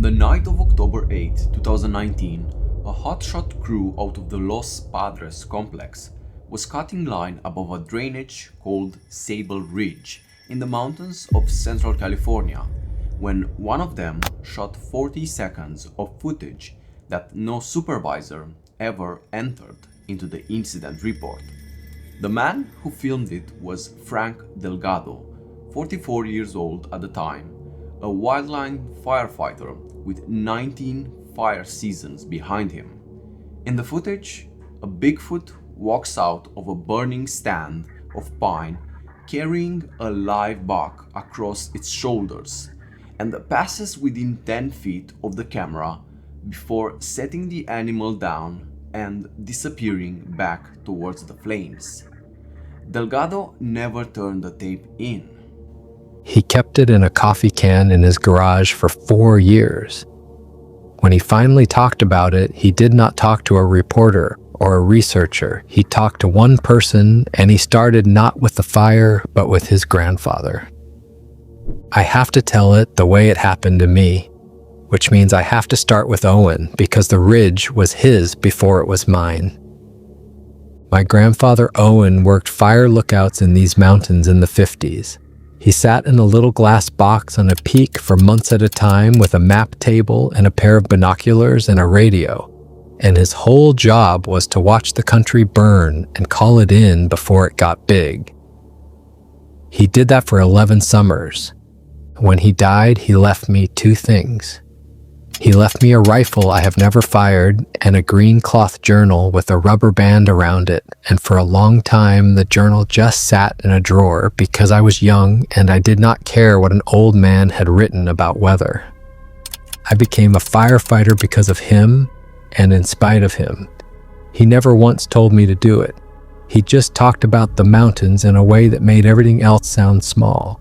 the night of October 8, 2019, a hotshot crew out of the Los Padres complex was cutting line above a drainage called Sable Ridge in the mountains of Central California, when one of them shot 40 seconds of footage that no supervisor ever entered into the incident report. The man who filmed it was Frank Delgado, 44 years old at the time, a wildland firefighter with 19 fire seasons behind him. In the footage, a Bigfoot walks out of a burning stand of pine carrying a live buck across its shoulders and passes within 10 feet of the camera before setting the animal down and disappearing back towards the flames. Delgado never turned the tape in. He kept it in a coffee can in his garage for 4 years. When he finally talked about it, he did not talk to a reporter or a researcher. He talked to one person, and he started not with the fire, but with his grandfather. I have to tell it the way it happened to me, which means I have to start with Owen because the ridge was his before it was mine. My grandfather Owen worked fire lookouts in these mountains in the 50s. He sat in a little glass box on a peak for months at a time with a map table and a pair of binoculars and a radio, and his whole job was to watch the country burn and call it in before it got big. He did that for 11 summers. When he died, he left me 2 things. He left me a rifle I have never fired and a green cloth journal with a rubber band around it, and for a long time the journal just sat in a drawer because I was young and I did not care what an old man had written about weather. I became a firefighter because of him and in spite of him. He never once told me to do it. He just talked about the mountains in a way that made everything else sound small.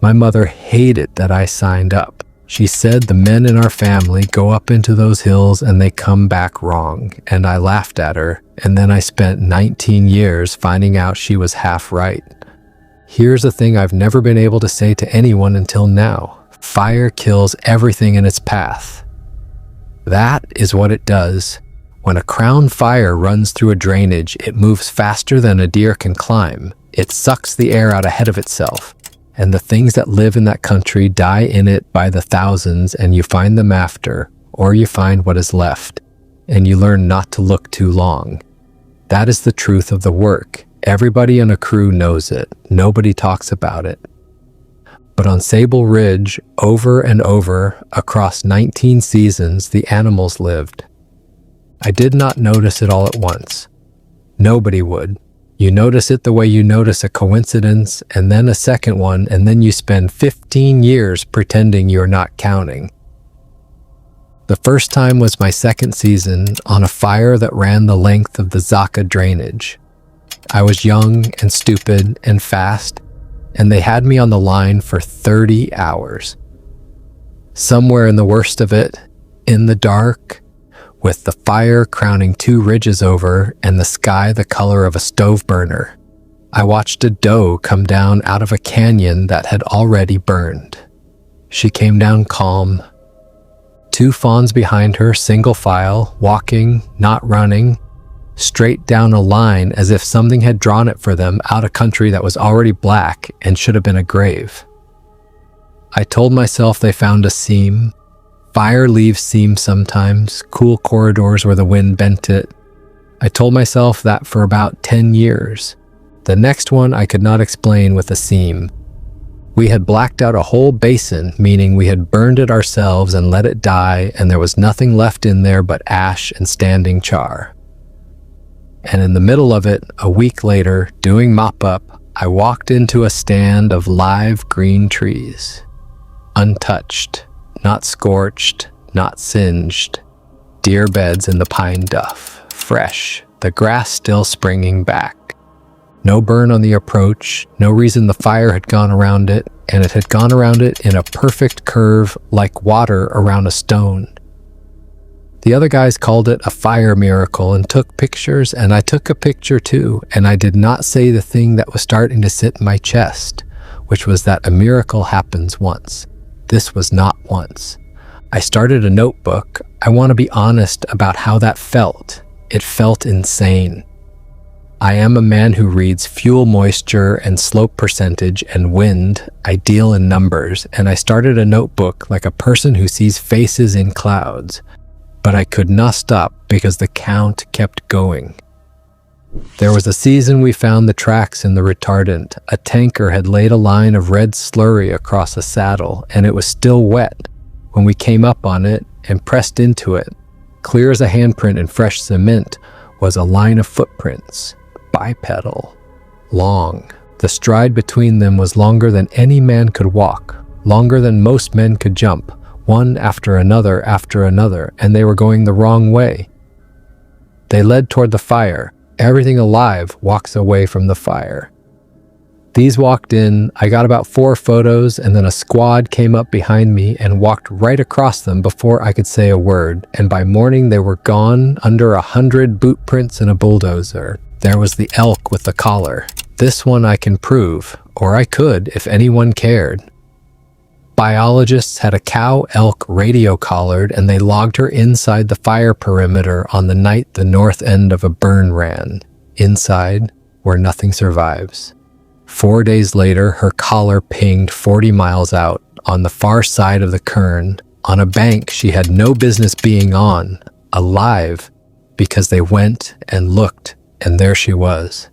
My mother hated that I signed up. She said the men in our family go up into those hills and they come back wrong, and I laughed at her, and then I spent 19 years finding out she was half right. Here's a thing I've never been able to say to anyone until now. Fire kills everything in its path. That is what it does. When a crown fire runs through a drainage, it moves faster than a deer can climb. It sucks the air out ahead of itself. And the things that live in that country die in it by the thousands, and you find them after, or you find what is left, and you learn not to look too long. That is the truth of the work. Everybody on a crew knows it. Nobody talks about it. But on Sable Ridge, over and over, across 19 seasons, the animals lived. I did not notice it all at once. Nobody would. You notice it the way you notice a coincidence, and then a second one, and then you spend 15 years pretending you're not counting. The first time was my second season on a fire that ran the length of the Zaca drainage. I was young and stupid and fast, and they had me on the line for 30 hours. Somewhere in the worst of it, in the dark, with the fire crowning 2 ridges over and the sky the color of a stove burner, I watched a doe come down out of a canyon that had already burned. She came down calm. 2 fawns behind her, single file, walking, not running, straight down a line as if something had drawn it for them out of country that was already black and should have been a grave. I told myself they found a seam. Fire leaves seams sometimes, cool corridors where the wind bent it. I told myself that for about 10 years. The next one I could not explain with a seam. We had blacked out a whole basin, meaning we had burned it ourselves and let it die, and there was nothing left in there but ash and standing char. And in the middle of it, a week later, doing mop-up, I walked into a stand of live green trees. Untouched. Not scorched, not singed. Deer beds in the pine duff, fresh, the grass still springing back. No burn on the approach, no reason the fire had gone around it, and it had gone around it in a perfect curve like water around a stone. The other guys called it a fire miracle and took pictures, and I took a picture too, and I did not say the thing that was starting to sit in my chest, which was that a miracle happens once. This was not once. I started a notebook. I want to be honest about how that felt. It felt insane. I am a man who reads fuel moisture and slope percentage and wind. I deal in numbers, and I started a notebook like a person who sees faces in clouds. But I could not stop because the count kept going. There was a season we found the tracks in the retardant. A tanker had laid a line of red slurry across a saddle, and it was still wet. When we came up on it and pressed into it, clear as a handprint in fresh cement, was a line of footprints, bipedal, long. The stride between them was longer than any man could walk, longer than most men could jump, one after another, and they were going the wrong way. They led toward the fire. Everything alive walks away from the fire. These walked in, I got about 4 photos, and then a squad came up behind me and walked right across them before I could say a word, and by morning they were gone under 100 boot prints and a bulldozer. There was the elk with the collar. This one I can prove, or I could if anyone cared. Biologists had a cow-elk radio collared, and they logged her inside the fire perimeter on the night the north end of a burn ran, inside where nothing survives. 4 days later, her collar pinged 40 miles out, on the far side of the cairn, on a bank she had no business being on, alive, because they went and looked, and there she was.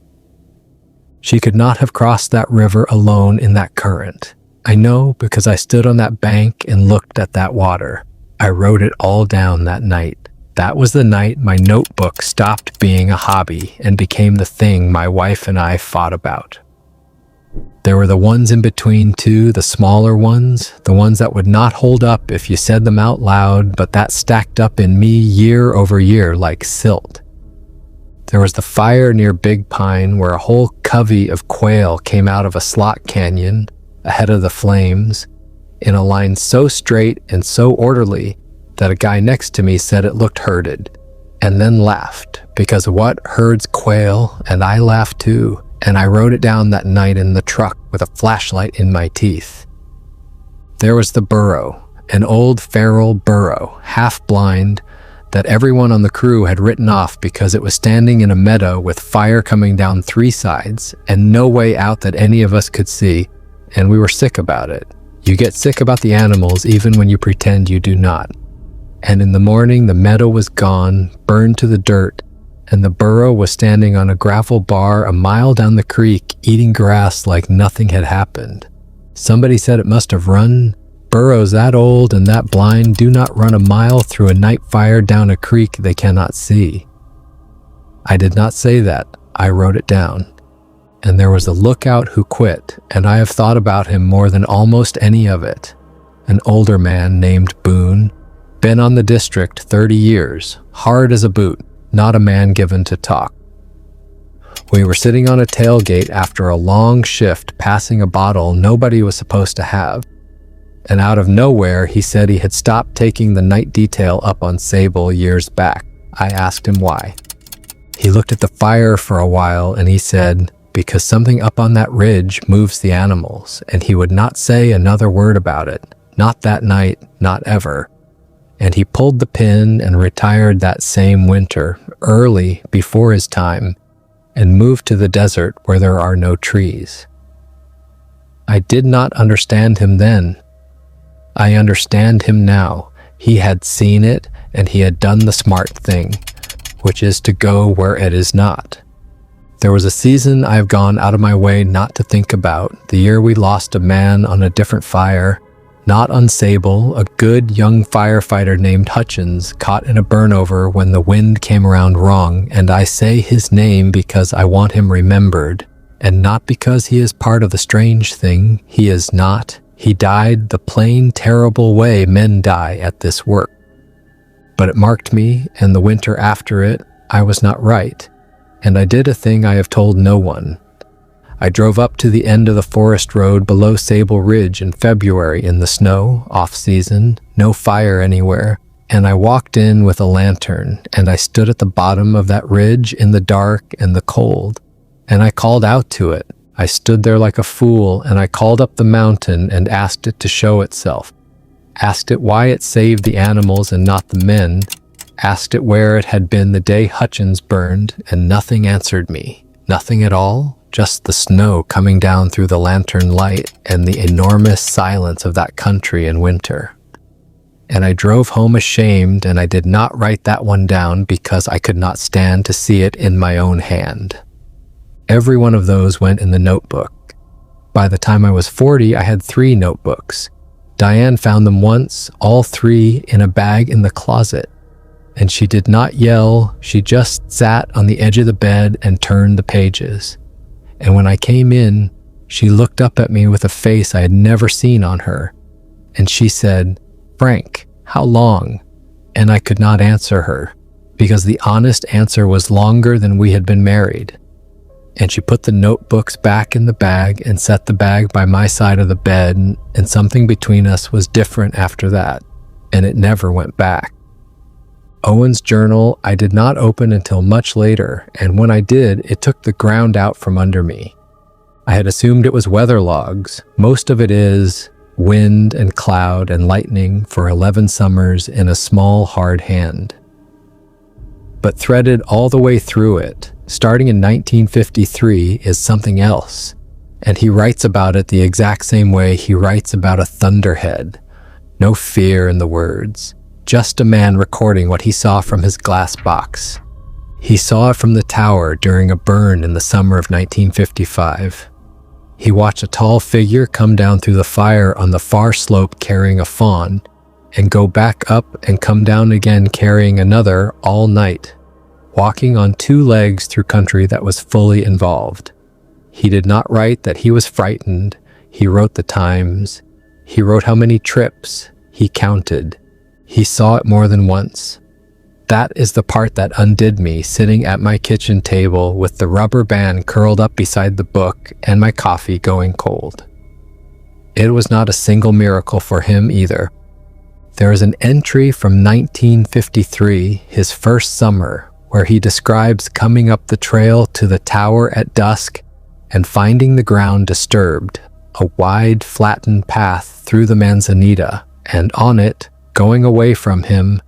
She could not have crossed that river alone in that current. I know because I stood on that bank and looked at that water. I wrote it all down that night. That was the night my notebook stopped being a hobby and became the thing my wife and I fought about. There were the ones in between too, the smaller ones, the ones that would not hold up if you said them out loud, but that stacked up in me year over year like silt. There was the fire near Big Pine where a whole covey of quail came out of a slot canyon ahead of the flames in a line so straight and so orderly that a guy next to me said it looked herded, and then laughed, because what herds quail, and I laughed too, and I wrote it down that night in the truck with a flashlight in my teeth. There was the burro, an old feral burro, half blind, that everyone on the crew had written off because it was standing in a meadow with fire coming down 3 sides and no way out that any of us could see, and we were sick about it. You get sick about the animals even when you pretend you do not. And in the morning, the meadow was gone, burned to the dirt, and the burro was standing on a gravel bar a mile down the creek, eating grass like nothing had happened. Somebody said it must have run. Burros that old and that blind do not run a mile through a night fire down a creek they cannot see. I did not say that. I wrote it down. And there was a lookout who quit, and I have thought about him more than almost any of it. An older man named Boone, been on the district 30 years, hard as a boot, not a man given to talk. We were sitting on a tailgate after a long shift, passing a bottle nobody was supposed to have. And out of nowhere, he said he had stopped taking the night detail up on Sable years back. I asked him why. He looked at the fire for a while and he said, because something up on that ridge moves the animals, and he would not say another word about it. Not that night, not ever. And he pulled the pin and retired that same winter, early before his time, and moved to the desert where there are no trees. I did not understand him then. I understand him now. He had seen it, and he had done the smart thing, which is to go where it is not. There was a season I have gone out of my way not to think about, the year we lost a man on a different fire, not on Sable, a good young firefighter named Hutchins caught in a burnover when the wind came around wrong, and I say his name because I want him remembered, and not because he is part of the strange thing. He is not. He died the plain, terrible way men die at this work. But it marked me, and the winter after it, I was not right, and I did a thing I have told no one. I drove up to the end of the forest road below Sable Ridge in February in the snow, off-season, no fire anywhere, and I walked in with a lantern, and I stood at the bottom of that ridge in the dark and the cold, and I called out to it. I stood there like a fool, and I called up the mountain and asked it to show itself. asked it why it saved the animals and not the men, asked it where it had been the day Hutchins burned, and nothing answered me. Nothing at all, just the snow coming down through the lantern light and the enormous silence of that country in winter. And I drove home ashamed, and I did not write that one down because I could not stand to see it in my own hand. Every one of those went in the notebook. By the time I was 40, I had 3 notebooks. Diane found them once, all 3 in a bag in the closet. And she did not yell, she just sat on the edge of the bed and turned the pages. And when I came in, she looked up at me with a face I had never seen on her. And she said, "Frank, how long?" And I could not answer her, because the honest answer was longer than we had been married. And she put the notebooks back in the bag and set the bag by my side of the bed, and something between us was different after that, and it never went back. Owen's journal I did not open until much later, and when I did, it took the ground out from under me. I had assumed it was weather logs. Most of it is wind and cloud and lightning for 11 summers in a small, hard hand. But threaded all the way through it, starting in 1953, is something else, and he writes about it the exact same way he writes about a thunderhead. No fear in the words. Just a man recording what he saw from his glass box. He saw it from the tower during a burn in the summer of 1955. He watched a tall figure come down through the fire on the far slope carrying a fawn, and go back up and come down again carrying another all night, walking on 2 legs through country that was fully involved. He did not write that he was frightened. He wrote the times. He wrote how many trips. He counted. He saw it more than once. That is the part that undid me, sitting at my kitchen table with the rubber band curled up beside the book and my coffee going cold. It was not a single miracle for him either. There is an entry from 1953, his first summer, where he describes coming up the trail to the tower at dusk and finding the ground disturbed, a wide, flattened path through the manzanita, and on it, going away from him,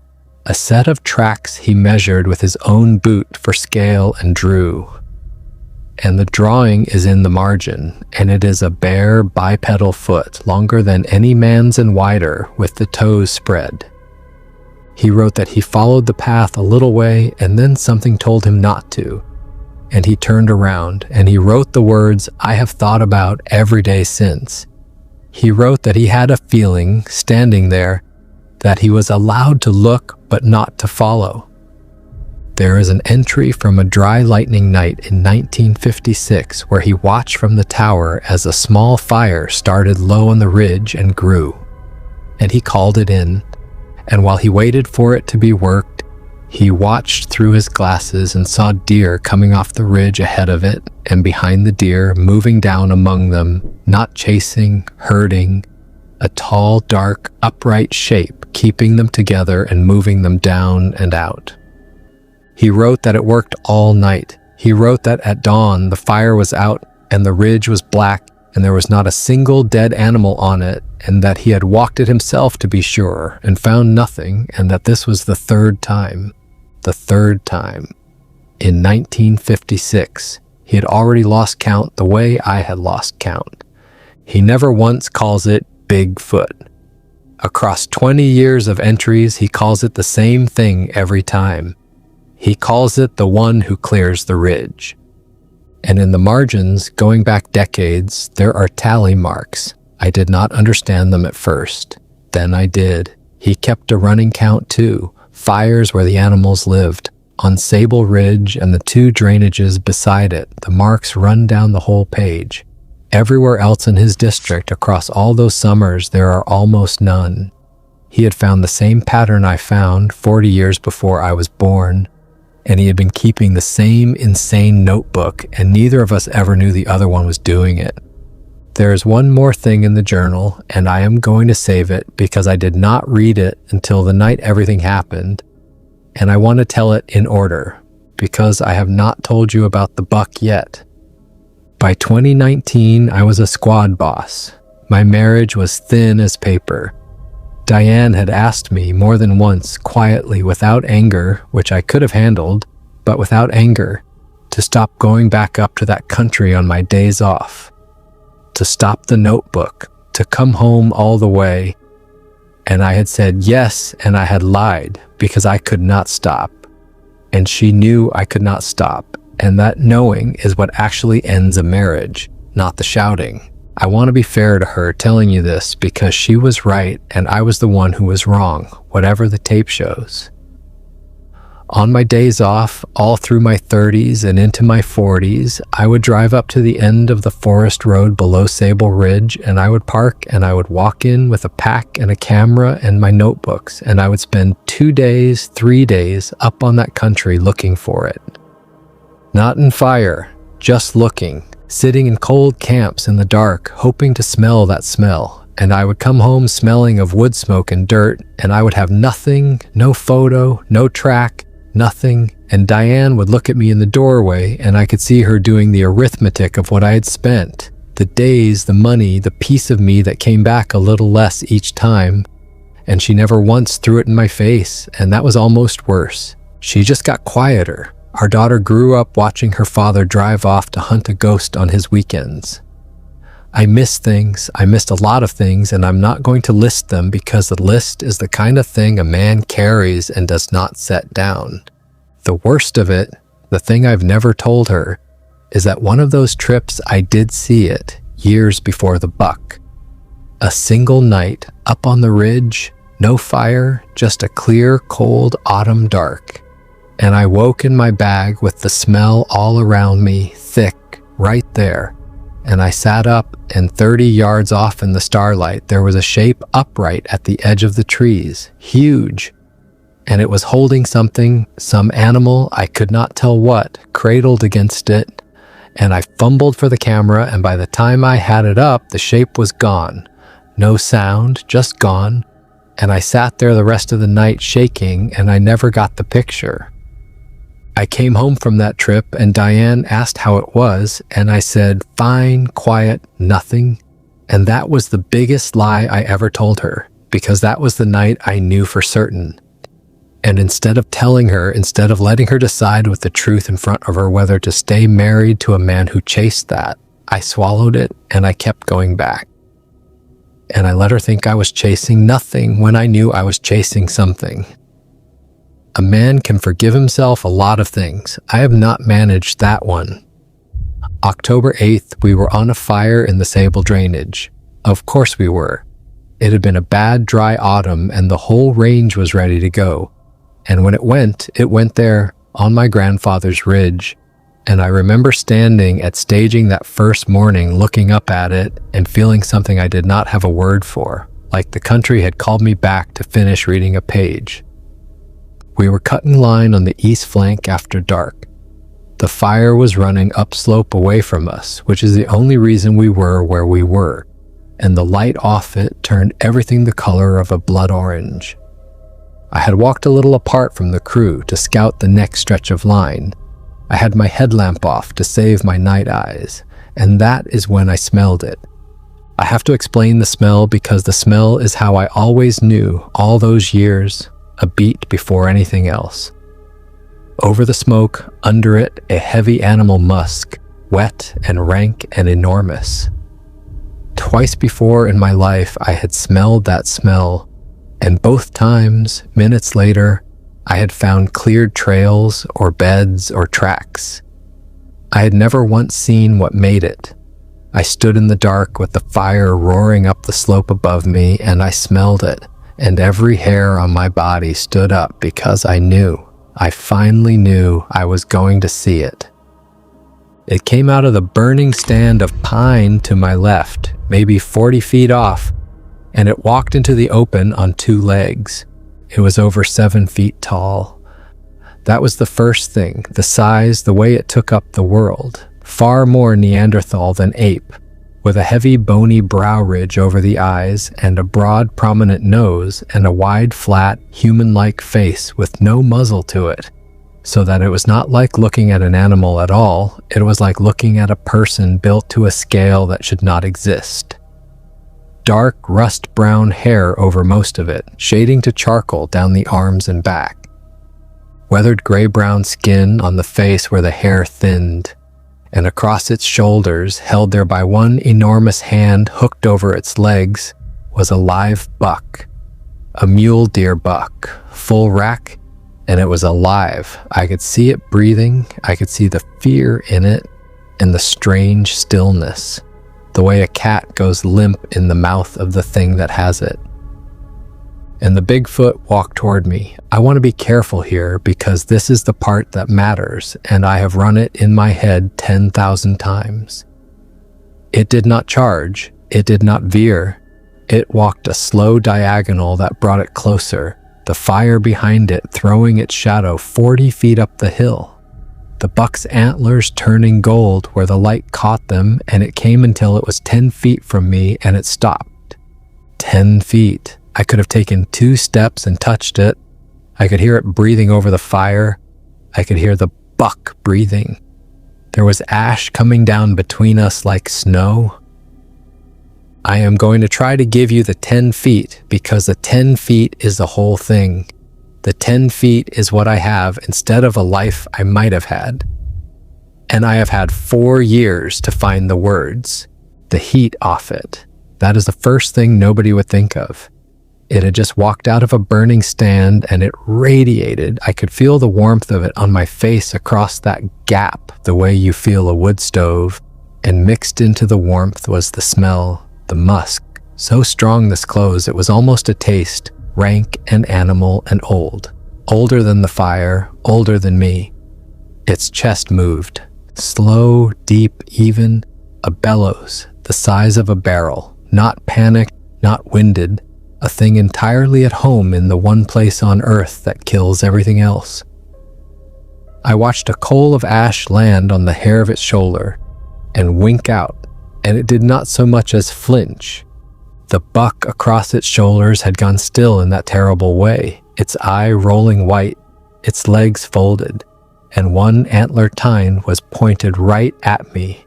a set of tracks he measured with his own boot for scale and drew. And the drawing is in the margin, and it is a bare bipedal foot, longer than any man's and wider, with the toes spread. He wrote that he followed the path a little way, and then something told him not to. And he turned around, and he wrote the words I have thought about every day since. He wrote that he had a feeling, standing there, that he was allowed to look but not to follow. There is an entry from a dry lightning night in 1956 where he watched from the tower as a small fire started low on the ridge and grew. And he called it in, and while he waited for it to be worked, he watched through his glasses and saw deer coming off the ridge ahead of it, and behind the deer, moving down among them, not chasing, herding, a tall, dark, upright shape keeping them together and moving them down and out. He wrote that it worked all night. He wrote that at dawn the fire was out and the ridge was black and there was not a single dead animal on it, and that he had walked it himself to be sure and found nothing, and that this was the third time. The third time. In 1956, he had already lost count the way I had lost count. He never once calls it Bigfoot. Across 20 years of entries, he calls it the same thing every time. He calls it the one who clears the ridge. And in the margins, going back decades, there are tally marks. I did not understand them at first. Then I did. He kept a running count too. Fires where the animals lived. On Sable Ridge and the 2 drainages beside it, the marks run down the whole page. Everywhere else in his district, across all those summers, there are almost none. He had found the same pattern I found 40 years before I was born, and he had been keeping the same insane notebook, and neither of us ever knew the other one was doing it. There is one more thing in the journal, and I am going to save it because I did not read it until the night everything happened, and I want to tell it in order, because I have not told you about the buck yet. By 2019, I was a squad boss. My marriage was thin as paper. Diane had asked me more than once, quietly, without anger, which I could have handled, but without anger, to stop going back up to that country on my days off, to stop the notebook, to come home all the way. And I had said yes, and I had lied because I could not stop. And she knew I could not stop, and that knowing is what actually ends a marriage, not the shouting. I want to be fair to her telling you this because she was right and I was the one who was wrong, whatever the tape shows. On my days off, all through my 30s and into my 40s, I would drive up to the end of the forest road below Sable Ridge, and I would park and I would walk in with a pack and a camera and my notebooks, and I would spend 2 days, 3 days up on that country looking for it. Not in fire, just looking, sitting in cold camps in the dark, hoping to smell that smell. And I would come home smelling of wood smoke and dirt, and I would have nothing, no photo, no track, nothing. And Diane would look at me in the doorway, and I could see her doing the arithmetic of what I had spent. The days, the money, the piece of me that came back a little less each time. And she never once threw it in my face, and that was almost worse. She just got quieter. Our daughter grew up watching her father drive off to hunt a ghost on his weekends. I miss things. I missed a lot of things, and I'm not going to list them because the list is the kind of thing a man carries and does not set down. The worst of it, the thing I've never told her, is that one of those trips I did see it years before the buck. A single night up on the ridge, no fire, just a clear, cold autumn dark. And I woke in my bag with the smell all around me, thick, right there. And I sat up, and 30 yards off in the starlight, there was a shape upright at the edge of the trees, huge. And it was holding something, some animal, I could not tell what, cradled against it. And I fumbled for the camera, and by the time I had it up, the shape was gone. No sound, just gone. And I sat there the rest of the night shaking, and I never got the picture. I came home from that trip and Diane asked how it was, and I said, fine, quiet, nothing. And that was the biggest lie I ever told her, because that was the night I knew for certain. And instead of telling her, instead of letting her decide with the truth in front of her whether to stay married to a man who chased that, I swallowed it and I kept going back. And I let her think I was chasing nothing when I knew I was chasing something. A man can forgive himself a lot of things. I have not managed that one. October 8th, we were on a fire in the Sable drainage. Of course we were. It had been a bad, dry autumn, and the whole range was ready to go. And when it went there, on my grandfather's ridge. And I remember standing at staging that first morning, looking up at it, and feeling something I did not have a word for, like the country had called me back to finish reading a page. We were cutting line on the east flank after dark. The fire was running upslope away from us, which is the only reason we were where we were, and the light off it turned everything the color of a blood orange. I had walked a little apart from the crew to scout the next stretch of line. I had my headlamp off to save my night eyes, and that is when I smelled it. I have to explain the smell because the smell is how I always knew all those years, a beat before anything else. Over the smoke, under it, a heavy animal musk, wet and rank and enormous. Twice before in my life I had smelled that smell, and both times, minutes later, I had found cleared trails or beds or tracks. I had never once seen what made it. I stood in the dark with the fire roaring up the slope above me, and I smelled it. And every hair on my body stood up because I finally knew I was going to see it. It came out of the burning stand of pine to my left, maybe 40 feet off, and it walked into the open on 2 legs. It was over 7 feet tall. That was the first thing, the size, the way it took up the world. Far more Neanderthal than ape, with a heavy bony brow ridge over the eyes and a broad prominent nose and a wide flat human-like face with no muzzle to it, so that it was not like looking at an animal at all, it was like looking at a person built to a scale that should not exist. dark rust-brown hair over most of it, shading to charcoal down the arms and back. Weathered gray-brown skin on the face where the hair thinned, and across its shoulders, held there by one enormous hand hooked over its legs, was a live buck, a mule deer buck, full rack, and it was alive. I could see it breathing, I could see the fear in it, and the strange stillness, the way a cat goes limp in the mouth of the thing that has it. And the Bigfoot walked toward me. I want to be careful here because this is the part that matters, and I have run it in my head 10,000 times. It did not charge, it did not veer. It walked a slow diagonal that brought it closer, the fire behind it throwing its shadow 40 feet up the hill. The buck's antlers turning gold where the light caught them, and it came until it was 10 feet from me and it stopped. 10 feet. I could have taken 2 steps and touched it. I could hear it breathing over the fire. I could hear the buck breathing. There was ash coming down between us like snow. I am going to try to give you the 10 feet because the 10 feet is the whole thing. The 10 feet is what I have instead of a life I might have had. And I have had 4 years to find the words, the heat off it. That is the first thing nobody would think of. It had just walked out of a burning stand and it radiated. I could feel the warmth of it on my face across that gap, the way you feel a wood stove. And mixed into the warmth was the smell, the musk. So strong this close, it was almost a taste, rank and animal and old. Older than the fire, older than me. Its chest moved. Slow, deep, even. A bellows, the size of a barrel. Not panicked, not winded. A thing entirely at home in the one place on earth that kills everything else. I watched a coal of ash land on the hair of its shoulder and wink out, and it did not so much as flinch. The buck across its shoulders had gone still in that terrible way, its eye rolling white, its legs folded, and one antler tine was pointed right at me,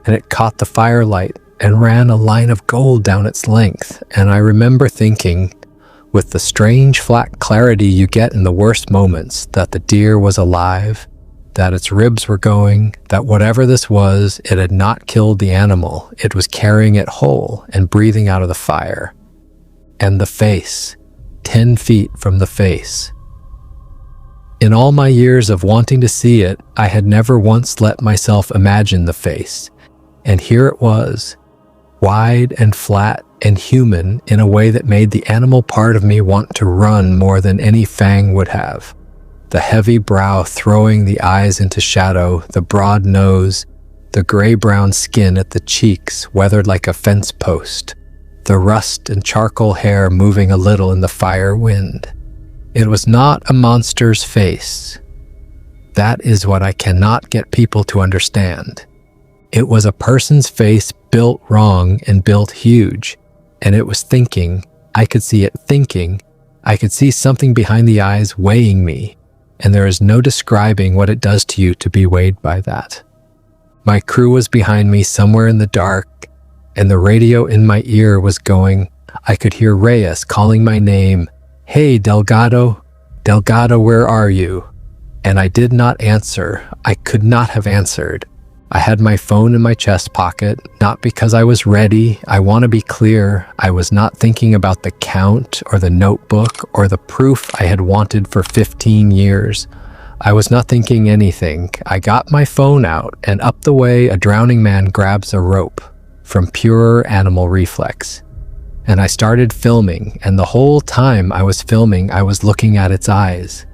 and it caught the firelight and ran a line of gold down its length, and I remember thinking, with the strange flat clarity you get in the worst moments, that the deer was alive, that its ribs were going, that whatever this was, it had not killed the animal, it was carrying it whole and breathing out of the fire. And the face, 10 feet from the face. In all my years of wanting to see it, I had never once let myself imagine the face, and here it was, wide and flat and human in a way that made the animal part of me want to run more than any fang would have. The heavy brow throwing the eyes into shadow, the broad nose, the gray-brown skin at the cheeks weathered like a fence post, the rust and charcoal hair moving a little in the fire wind. It was not a monster's face. That is what I cannot get people to understand. It was a person's face built wrong and built huge, and it was thinking. I could see it thinking. I could see something behind the eyes weighing me, and there is no describing what it does to you to be weighed by that. My crew was behind me somewhere in the dark, and the radio in my ear was going. I could hear Reyes calling my name, "Hey, Delgado, Delgado, where are you?" And I did not answer. I could not have answered. I had my phone in my chest pocket, not because I was ready. I want to be clear. I was not thinking about the count or the notebook or the proof I had wanted for 15 years. I was not thinking anything. I got my phone out, and up the way a drowning man grabs a rope, from pure animal reflex. And I started filming, and the whole time I was filming, I was looking at its eyes.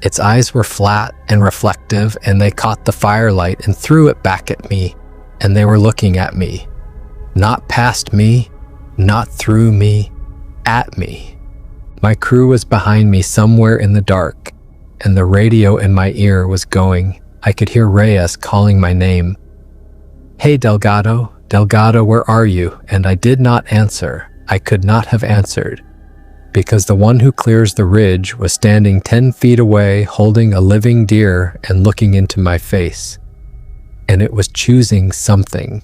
Its eyes were flat and reflective, and they caught the firelight and threw it back at me, and they were looking at me. Not past me, not through me, at me. My crew was behind me somewhere in the dark, and the radio in my ear was going. I could hear Reyes calling my name. "Hey, Delgado, Delgado, where are you?" And I did not answer. I could not have answered, because the one who clears the ridge was standing 10 feet away holding a living deer and looking into my face. And it was choosing something.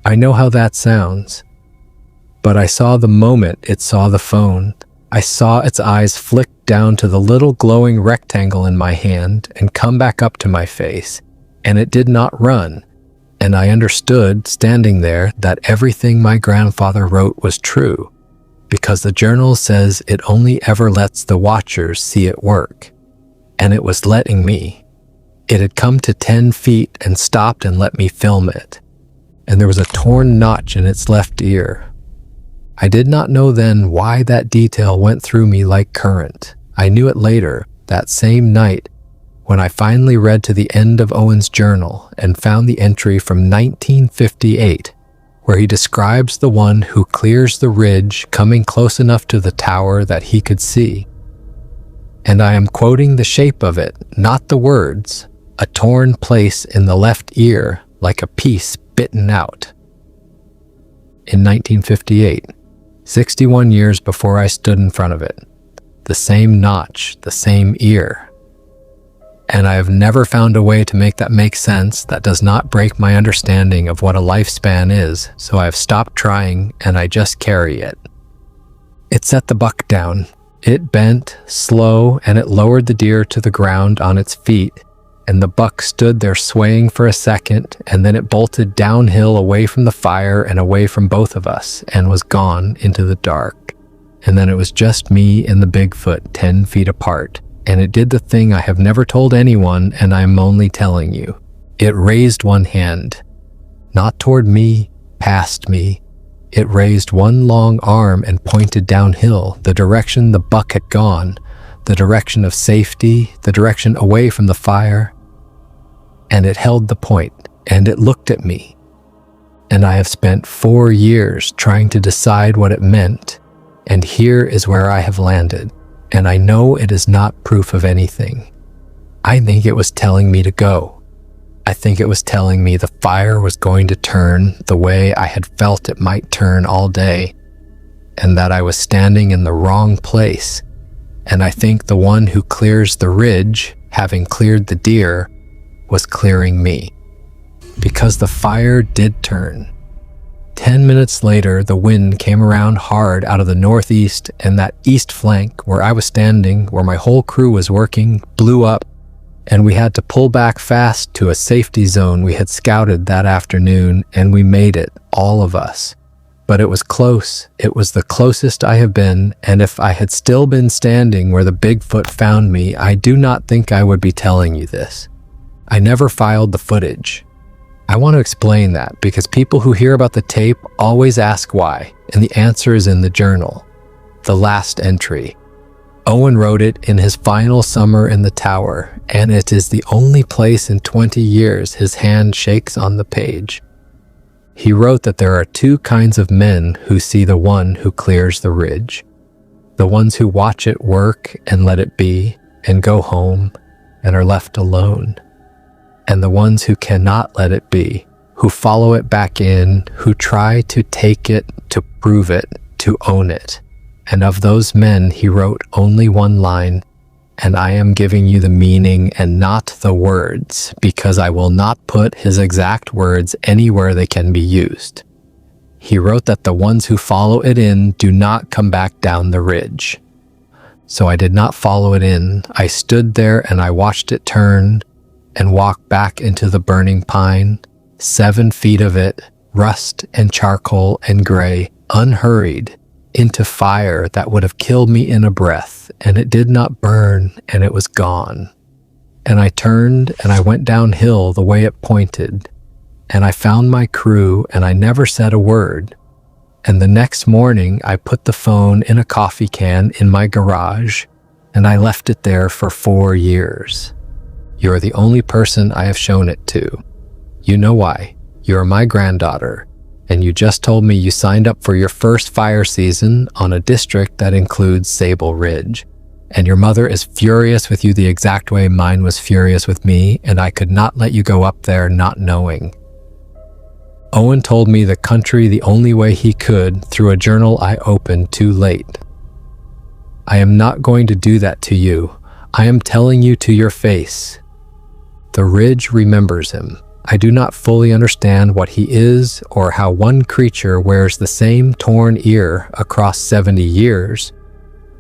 I know how that sounds. but I saw the moment it saw the phone. I saw its eyes flick down to the little glowing rectangle in my hand and come back up to my face, and it did not run. And I understood, standing there, that everything my grandfather wrote was true, because the journal says it only ever lets the watchers see it work. And it was letting me. It had come to 10 feet and stopped and let me film it. And there was a torn notch in its left ear. I did not know then why that detail went through me like current. I knew it later, that same night, when I finally read to the end of Owen's journal and found the entry from 1958, where he describes the one who clears the ridge coming close enough to the tower that he could see. And I am quoting the shape of it, not the words, a torn place in the left ear like a piece bitten out. In 1958, 61 years before I stood in front of it, the same notch, the same ear. And I have never found a way to make that make sense that does not break my understanding of what a lifespan is, so I have stopped trying and I just carry it. It set the buck down. It bent, slow, and it lowered the deer to the ground on its feet, and the buck stood there swaying for a second, and then it bolted downhill away from the fire and away from both of us, and was gone into the dark. And then it was just me and the Bigfoot 10 feet apart. And it did the thing I have never told anyone, and I'm only telling you. It raised one hand. Not toward me, past me. It raised one long arm and pointed downhill, the direction the buck had gone, the direction of safety, the direction away from the fire. And it held the point, and it looked at me. And I have spent 4 years trying to decide what it meant, and here is where I have landed. And I know it is not proof of anything. I think it was telling me to go. I think it was telling me the fire was going to turn the way I had felt it might turn all day, and that I was standing in the wrong place. And I think the one who clears the ridge, having cleared the deer, was clearing me. Because the fire did turn. 10 minutes later, the wind came around hard out of the northeast, and that east flank where I was standing, where my whole crew was working, blew up, and we had to pull back fast to a safety zone we had scouted that afternoon, and we made it, all of us. But it was close. It was the closest I have been, and if I had still been standing where the Bigfoot found me, I do not think I would be telling you this. I never filed the footage. I want to explain that because people who hear about the tape always ask why, and the answer is in the journal. The last entry. Owen wrote it in his final summer in the tower, and it is the only place in 20 years his hand shakes on the page. He wrote that there are 2 kinds of men who see the one who clears the ridge. The ones who watch it work and let it be, and go home, and are left alone. And the ones who cannot let it be, who follow it back in, who try to take it, to prove it, to own it. And of those men he wrote only one line, and I am giving you the meaning and not the words, because I will not put his exact words anywhere they can be used. He wrote that the ones who follow it in do not come back down the ridge. So I did not follow it in. I stood there and I watched it turn, and walk back into the burning pine, 7 feet of it, rust and charcoal and gray, unhurried, into fire that would have killed me in a breath, and it did not burn, and it was gone. And I turned and I went downhill the way it pointed, and I found my crew, and I never said a word. And the next morning I put the phone in a coffee can in my garage, and I left it there for 4 years. You are the only person I have shown it to. You know why. You are my granddaughter, and you just told me you signed up for your first fire season on a district that includes Sable Ridge. And your mother is furious with you the exact way mine was furious with me, and I could not let you go up there not knowing. Owen told me the country the only way he could through a journal I opened too late. I am not going to do that to you. I am telling you to your face. The ridge remembers him. I do not fully understand what he is or how one creature wears the same torn ear across 70 years,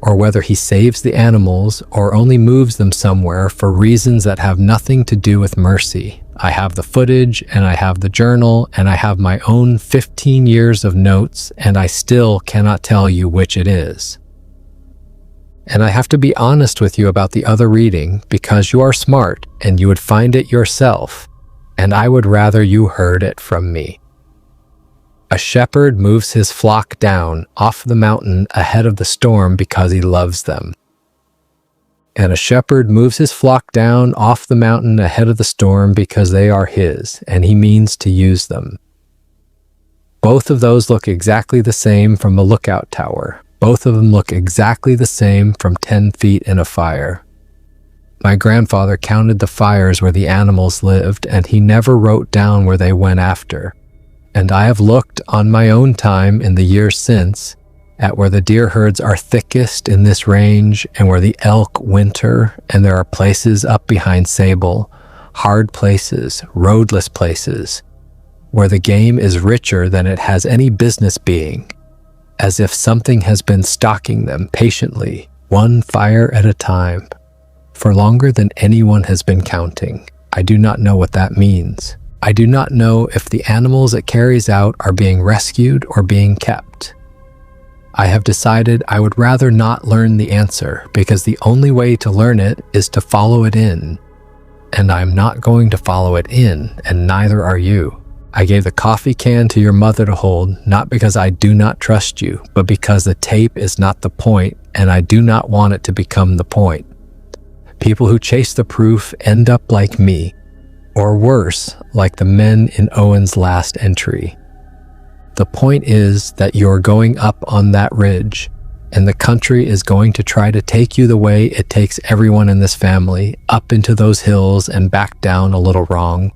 or whether he saves the animals or only moves them somewhere for reasons that have nothing to do with mercy. I have the footage, and I have the journal, and I have my own 15 years of notes, and I still cannot tell you which it is. And I have to be honest with you about the other reading because you are smart and you would find it yourself, and I would rather you heard it from me. A shepherd moves his flock down off the mountain ahead of the storm because he loves them. And a shepherd moves his flock down off the mountain ahead of the storm because they are his, and he means to use them. Both of those look exactly the same from a lookout tower. Both of them look exactly the same from 10 feet in a fire. My grandfather counted the fires where the animals lived, and he never wrote down where they went after. And I have looked on my own time in the years since at where the deer herds are thickest in this range and where the elk winter, and there are places up behind Sable, hard places, roadless places, where the game is richer than it has any business being, as if something has been stalking them patiently, one fire at a time, for longer than anyone has been counting. I do not know what that means. I do not know if the animals it carries out are being rescued or being kept. I have decided I would rather not learn the answer because the only way to learn it is to follow it in. And I'm not going to follow it in, and neither are you. I gave the coffee can to your mother to hold, not because I do not trust you, but because the tape is not the point, and I do not want it to become the point. People who chase the proof end up like me, or worse, like the men in Owen's last entry. The point is that you're going up on that ridge, and the country is going to try to take you the way it takes everyone in this family, up into those hills and back down a little wrong.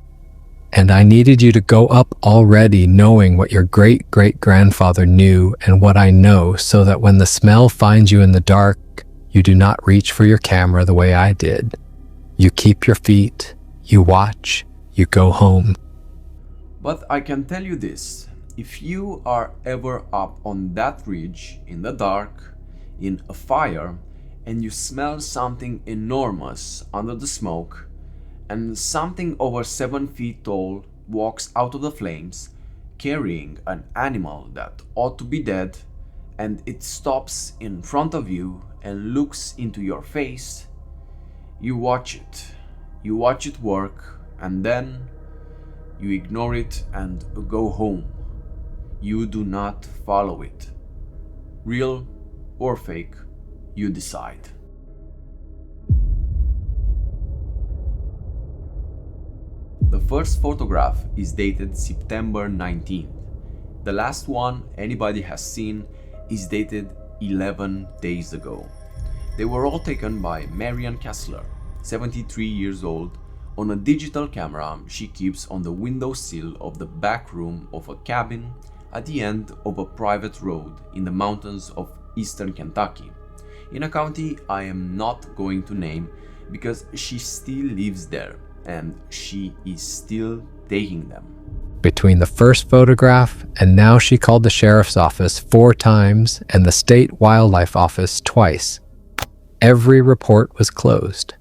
And I needed you to go up already knowing what your great-great-grandfather knew and what I know, so that when the smell finds you in the dark, you do not reach for your camera the way I did. You keep your feet, you watch, you go home. But I can tell you this, if you are ever up on that ridge, in the dark, in a fire, and you smell something enormous under the smoke, and something over 7 feet tall walks out of the flames, carrying an animal that ought to be dead, and it stops in front of you and looks into your face, you watch it. You watch it work, and then you ignore it and go home. You do not follow it. Real or fake, you decide. The first photograph is dated September 19th. The last one anybody has seen is dated 11 days ago. They were all taken by Marian Kessler, 73 years old, on a digital camera she keeps on the windowsill of the back room of a cabin at the end of a private road in the mountains of eastern Kentucky, in a county I am not going to name because she still lives there and she is still taking them. Between the first photograph and now, she called the sheriff's office 4 times and the state wildlife office twice. Every report was closed.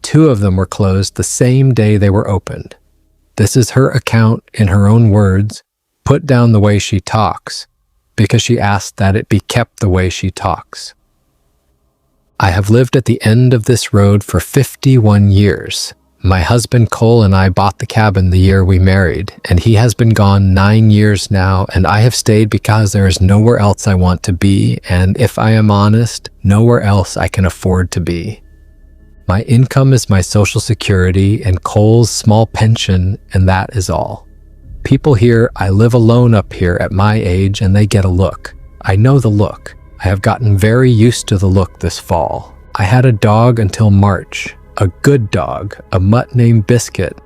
2 of them were closed the same day they were opened. This is her account in her own words, put down the way she talks, because she asked that it be kept the way she talks. I have lived at the end of this road for 51 years. My husband Cole and I bought the cabin the year we married, and he has been gone 9 years now, and I have stayed because there is nowhere else I want to be, and if I am honest, nowhere else I can afford to be. My income is my Social Security and Cole's small pension, and that is all. People here, I live alone up here at my age, and they get a look. I know the look. I have gotten very used to the look this fall. I had a dog until March. A good dog, a mutt named Biscuit,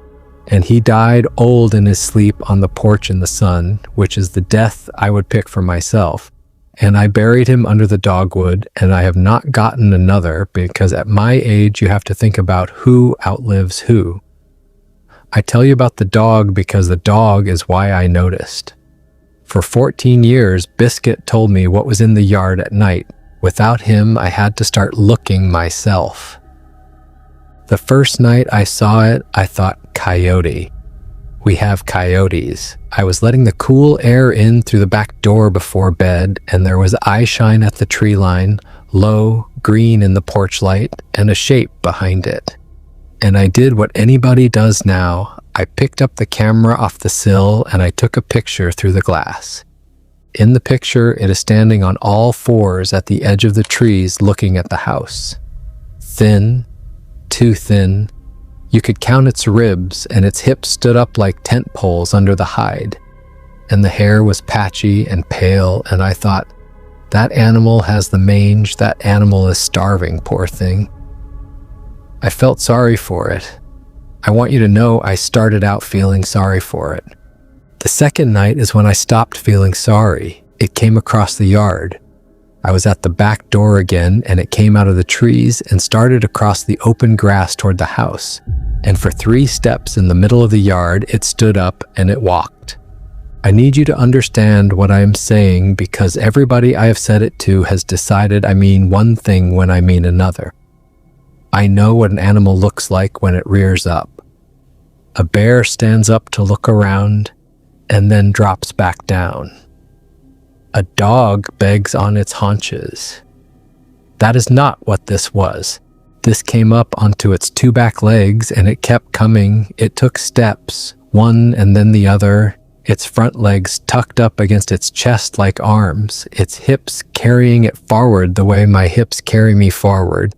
and he died old in his sleep on the porch in the sun, which is the death I would pick for myself. And I buried him under the dogwood, and I have not gotten another because at my age you have to think about who outlives who. I tell you about the dog because the dog is why I noticed. For 14 years, Biscuit told me what was in the yard at night. Without him, I had to start looking myself. The first night I saw it, I thought, coyote. We have coyotes. I was letting the cool air in through the back door before bed, and there was eye shine at the tree line, low, green in the porch light, and a shape behind it. And I did what anybody does now. I picked up the camera off the sill and I took a picture through the glass. In the picture, it is standing on all fours at the edge of the trees looking at the house. Thin, too thin. You could count its ribs, and its hips stood up like tent poles under the hide. And the hair was patchy and pale, and I thought, that animal has the mange, that animal is starving, poor thing. I felt sorry for it. I want you to know I started out feeling sorry for it. The second night is when I stopped feeling sorry. It came across the yard. I was at the back door again, and it came out of the trees and started across the open grass toward the house. And for 3 steps in the middle of the yard, it stood up and it walked. I need you to understand what I am saying because everybody I have said it to has decided I mean one thing when I mean another. I know what an animal looks like when it rears up. A bear stands up to look around and then drops back down. A dog begs on its haunches. That is not what this was. This came up onto its 2 back legs and it kept coming. It took steps, one and then the other, its front legs tucked up against its chest like arms, its hips carrying it forward the way my hips carry me forward,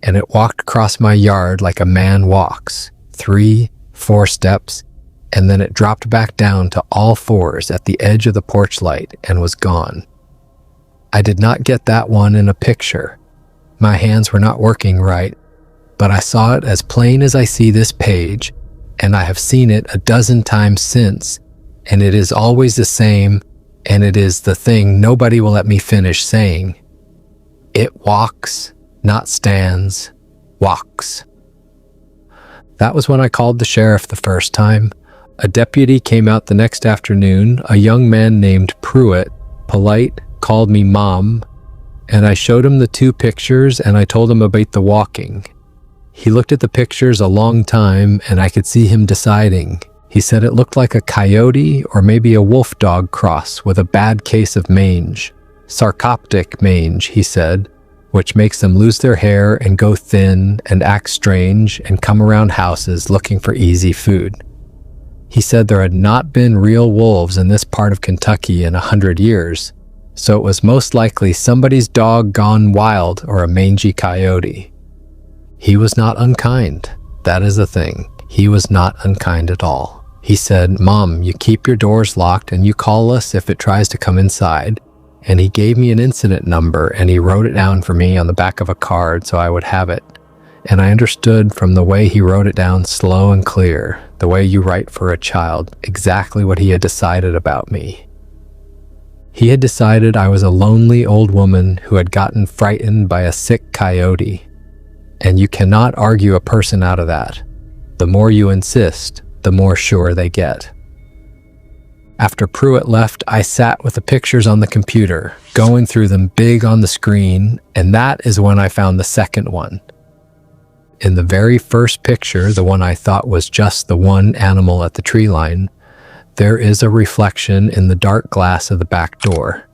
and it walked across my yard like a man walks, 3, 4 steps, and then it dropped back down to all fours at the edge of the porch light and was gone. I did not get that one in a picture. My hands were not working right, but I saw it as plain as I see this page, and I have seen it a dozen times since, and it is always the same, and it is the thing nobody will let me finish saying. It walks, not stands, walks. That was when I called the sheriff the first time. A deputy came out the next afternoon. A young man named Pruitt, polite, called me Mom, and I showed him the 2 pictures and I told him about the walking. He looked at the pictures a long time and I could see him deciding. He said it looked like a coyote or maybe a wolf dog cross with a bad case of mange. Sarcoptic mange, he said, which makes them lose their hair and go thin and act strange and come around houses looking for easy food. He said there had not been real wolves in this part of Kentucky in 100 years, so it was most likely somebody's dog gone wild or a mangy coyote. He was not unkind. That is the thing. He was not unkind at all. He said, Mom, you keep your doors locked and you call us if it tries to come inside. And he gave me an incident number and he wrote it down for me on the back of a card so I would have it. And I understood from the way he wrote it down slow and clear, the way you write for a child, exactly what he had decided about me. He had decided I was a lonely old woman who had gotten frightened by a sick coyote. And you cannot argue a person out of that. The more you insist, the more sure they get. After Pruitt left, I sat with the pictures on the computer, going through them big on the screen, and that is when I found the second one. In the very first picture, the one I thought was just the one animal at the tree line, there is a reflection in the dark glass of the back door.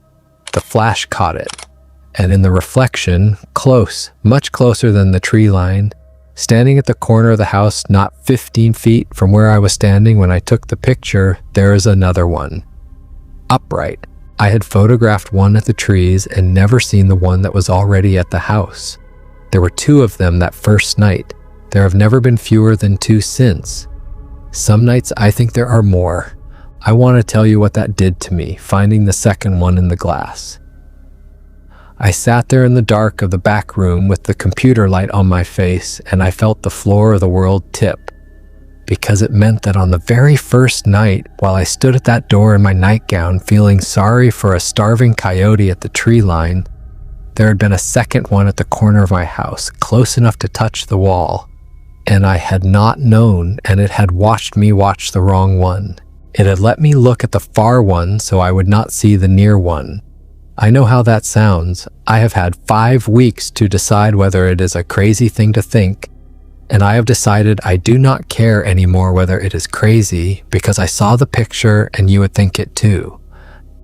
The flash caught it, and in the reflection, close, much closer than the tree line, standing at the corner of the house not 15 feet from where I was standing when I took the picture, there is another one. Upright. I had photographed one at the trees and never seen the one that was already at the house. There were 2 of them that first night. There have never been fewer than 2 since. Some nights I think there are more. I want to tell you what that did to me, finding the second one in the glass. I sat there in the dark of the back room with the computer light on my face, and I felt the floor of the world tip, because it meant that on the very first night, while I stood at that door in my nightgown feeling sorry for a starving coyote at the tree line, there had been a second one at the corner of my house, close enough to touch the wall, and I had not known, and it had watched me watch the wrong one. It had let me look at the far one so I would not see the near one. I know how that sounds. I have had 5 weeks to decide whether it is a crazy thing to think, and I have decided I do not care anymore whether it is crazy because I saw the picture and you would think it too.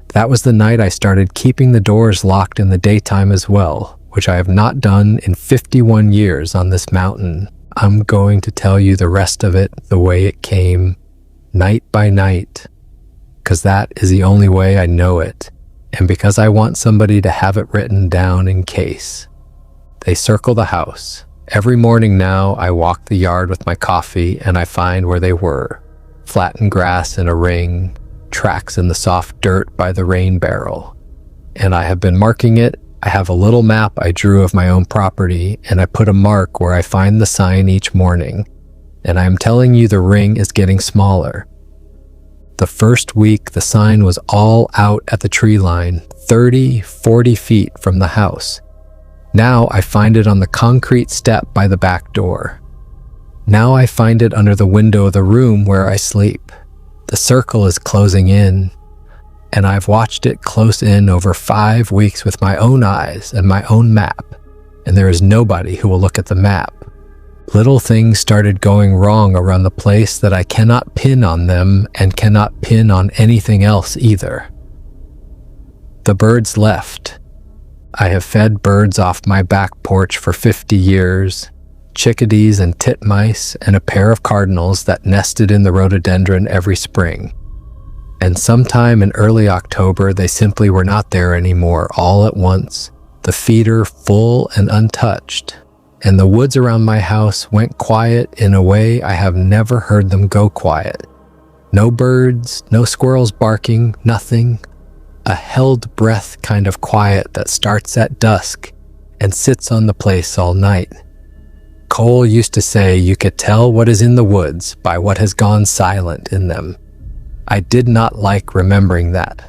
That was the night I started keeping the doors locked in the daytime as well, which I have not done in 51 years on this mountain. I'm going to tell you the rest of it the way it came, night by night, because that is the only way I know it, and because I want somebody to have it written down in case. They circle the house. Every morning now, I walk the yard with my coffee and I find where they were. Flattened grass in a ring, tracks in the soft dirt by the rain barrel. And I have been marking it. I have a little map I drew of my own property, and I put a mark where I find the sign each morning. And I am telling you the ring is getting smaller. The first week, the sign was all out at the tree line, 30, 40 feet from the house. Now I find it on the concrete step by the back door. Now I find it under the window of the room where I sleep. The circle is closing in, and I've watched it close in over 5 weeks with my own eyes and my own map, and there is nobody who will look at the map. Little things started going wrong around the place that I cannot pin on them and cannot pin on anything else either. The birds left. I have fed birds off my back porch for 50 years, chickadees and titmice and a pair of cardinals that nested in the rhododendron every spring. And sometime in early October, they simply were not there anymore all at once, the feeder full and untouched. And the woods around my house went quiet in a way I have never heard them go quiet. No birds, no squirrels barking, nothing. A held breath kind of quiet that starts at dusk and sits on the place all night. Cole used to say you could tell what is in the woods by what has gone silent in them. I did not like remembering that.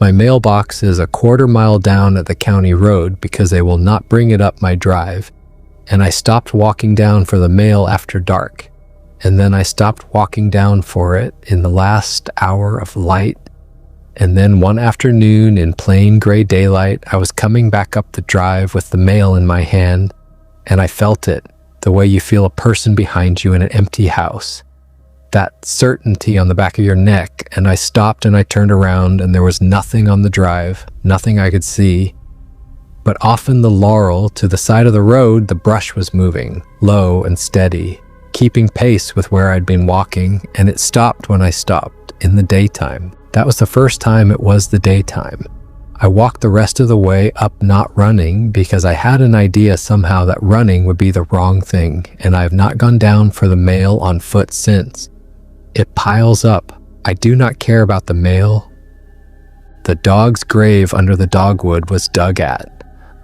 My mailbox is a 1/4 mile down at the county road because they will not bring it up my drive, and I stopped walking down for the mail after dark, and then I stopped walking down for it in the last hour of light. And then one afternoon in plain gray daylight, I was coming back up the drive with the mail in my hand, and I felt it, the way you feel a person behind you in an empty house. That certainty on the back of your neck, and I stopped and I turned around and there was nothing on the drive, nothing I could see. But off in the laurel to the side of the road, the brush was moving, low and steady, keeping pace with where I'd been walking, and it stopped when I stopped, in the daytime. That was the first time it was the daytime. I walked the rest of the way up not running because I had an idea somehow that running would be the wrong thing, and I have not gone down for the mail on foot since. It piles up. I do not care about the mail. The dog's grave under the dogwood was dug at.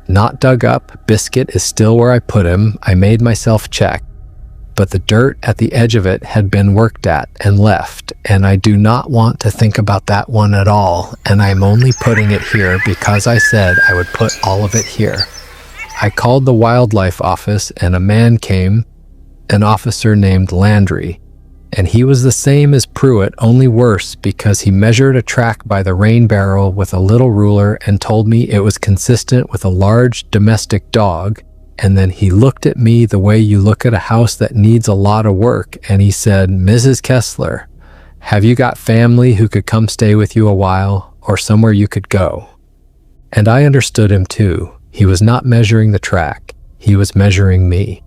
Not dug up. Biscuit is still where I put him. I made myself check. But the dirt at the edge of it had been worked at and left, and I do not want to think about that one at all, and I am only putting it here because I said I would put all of it here. I called the wildlife office, and a man came, an officer named Landry, and he was the same as Pruitt, only worse, because he measured a track by the rain barrel with a little ruler and told me it was consistent with a large domestic dog. And then he looked at me the way you look at a house that needs a lot of work, and he said, "Mrs. Kessler, have you got family who could come stay with you a while, or somewhere you could go?" And I understood him too. He was not measuring the track. He was measuring me.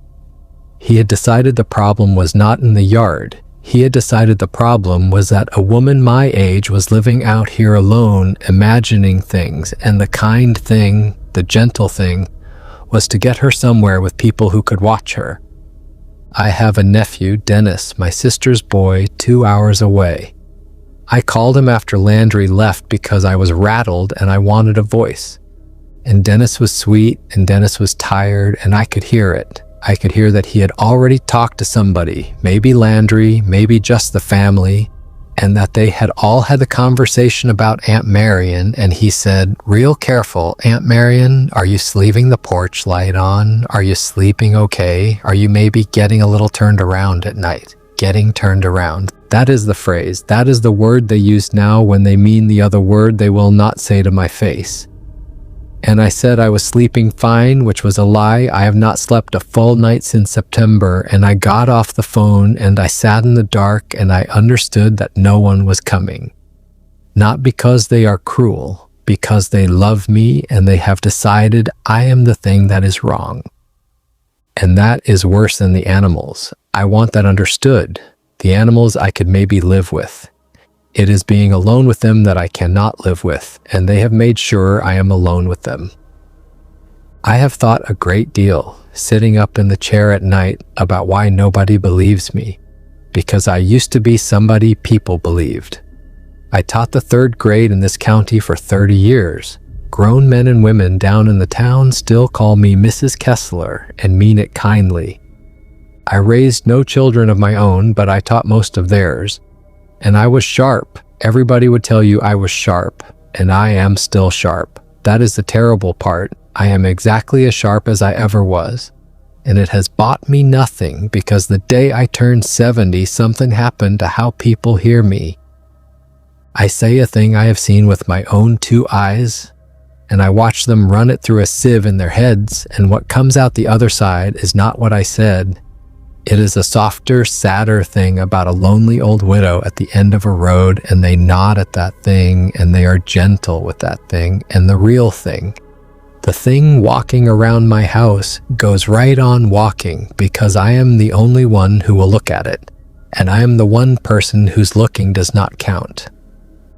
He had decided the problem was not in the yard. He had decided the problem was that a woman my age was living out here alone, imagining things, and the kind thing, the gentle thing, was to get her somewhere with people who could watch her. I have a nephew, Dennis, my sister's boy, 2 hours away. I called him after Landry left because I was rattled and I wanted a voice. And Dennis was sweet and Dennis was tired, and I could hear it. I could hear that he had already talked to somebody, maybe Landry, maybe just the family, and that they had all had the conversation about Aunt Marion, and he said, "Real careful, Aunt Marion, are you leaving the porch light on? Are you sleeping okay? Are you maybe getting a little turned around at night?" Getting turned around. That is the phrase. That is the word they use now when they mean the other word they will not say to my face. And I said I was sleeping fine, which was a lie. I have not slept a full night since September, and I got off the phone and I sat in the dark and I understood that no one was coming. Not because they are cruel, because they love me and they have decided I am the thing that is wrong. And that is worse than the animals. I want that understood. The animals I could maybe live with. It is being alone with them that I cannot live with, and they have made sure I am alone with them. I have thought a great deal, sitting up in the chair at night, about why nobody believes me, because I used to be somebody people believed. I taught the 3rd grade in this county for 30 years. Grown men and women down in the town still call me Mrs. Kessler and mean it kindly. I raised no children of my own, but I taught most of theirs. And I was sharp. Everybody would tell you I was sharp, and I am still sharp. That is the terrible part. I am exactly as sharp as I ever was. And it has bought me nothing, because the day I turned 70, something happened to how people hear me. I say a thing I have seen with my own 2 eyes, and I watch them run it through a sieve in their heads, and what comes out the other side is not what I said. It is a softer, sadder thing about a lonely old widow at the end of a road, and they nod at that thing, and they are gentle with that thing, and the real thing. The thing walking around my house goes right on walking because I am the only one who will look at it, and I am the one person whose looking does not count.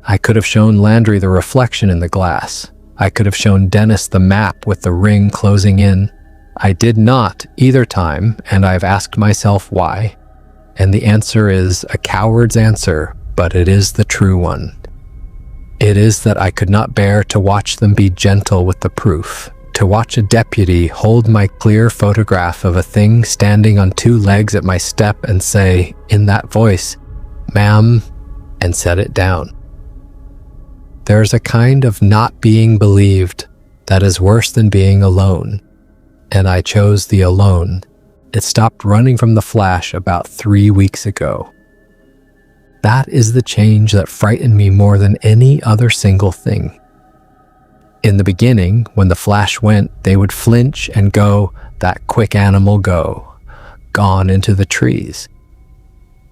I could have shown Landry the reflection in the glass. I could have shown Dennis the map with the ring closing in. I did not either time, and I've asked myself why. And the answer is a coward's answer, but it is the true one. It is that I could not bear to watch them be gentle with the proof, to watch a deputy hold my clear photograph of a thing standing on 2 legs at my step and say, in that voice, "Ma'am," and set it down. There's a kind of not being believed that is worse than being alone. And I chose the alone. It stopped running from the flash about 3 weeks ago. That is the change that frightened me more than any other single thing. In the beginning, when the flash went, they would flinch and go, "That quick animal go," gone into the trees.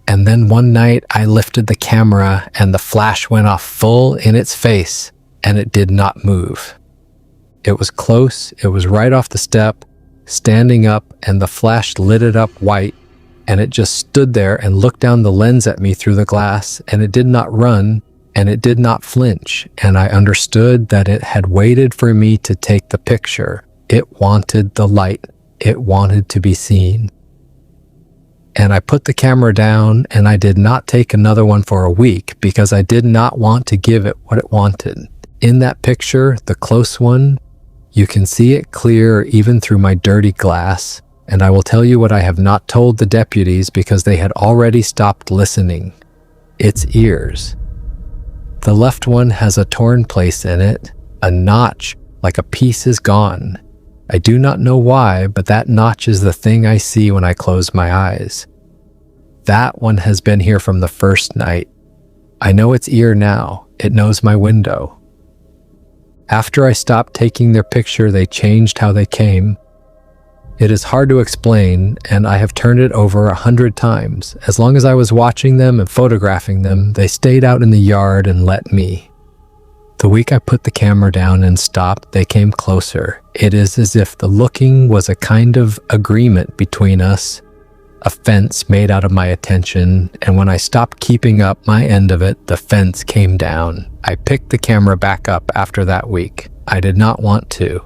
And then one night I lifted the camera and the flash went off full in its face, and it did not move. It was close, it was right off the step, standing up, and the flash lit it up white, and it just stood there and looked down the lens at me through the glass, and it did not run, and it did not flinch, and I understood that it had waited for me to take the picture. It wanted the light. It wanted to be seen. And I put the camera down, and I did not take another one for a week because I did not want to give it what it wanted. In that picture, the close one, you can see it clear even through my dirty glass, and I will tell you what I have not told the deputies because they had already stopped listening. Its ears. The left one has a torn place in it, a notch, like a piece is gone. I do not know why, but that notch is the thing I see when I close my eyes. That one has been here from the first night. I know its ear now. It knows my window. After I stopped taking their picture, they changed how they came. It is hard to explain, and I have turned it over 100 times. As long as I was watching them and photographing them, they stayed out in the yard and let me. The week I put the camera down and stopped, they came closer. It is as if the looking was a kind of agreement between us, a fence made out of my attention, and when I stopped keeping up my end of it, the fence came down. I picked the camera back up after that week. I did not want to.